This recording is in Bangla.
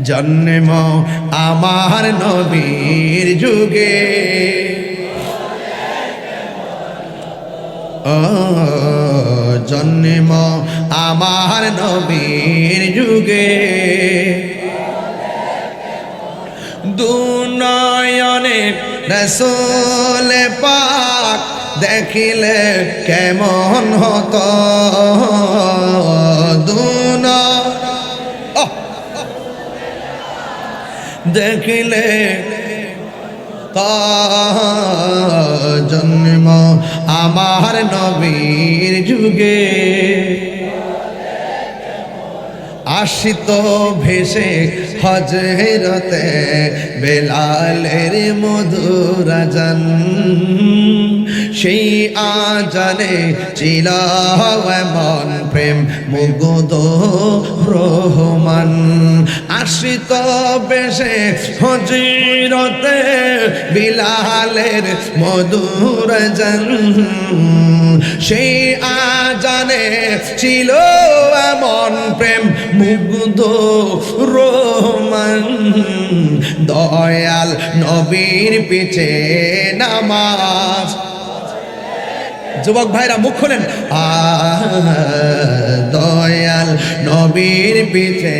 জন্ম আমার নবীর যুগে, ও জন্ম আমার নবীর যুগে, দুনয়নে রাসূল পাক দেখিলে কেমন হতো, দেখিলে জন্ম আমার নবীর যুগে, আসিত ভেসে হযরতে বেলালের মধুর আযান, সেই আযানে ছিল এমন প্রেম মুগ্ধ রহমান। আসিত ভেসে হযরতে বেলালের মধুর আযান, সেই আযানে ছিল এমন প্রেম মুগ্ধ রহমান। দয়াল নবীর পিছে নামাজ, যুবক ভাইরা মুখ খোলেন, দয়াল নবীর পিছে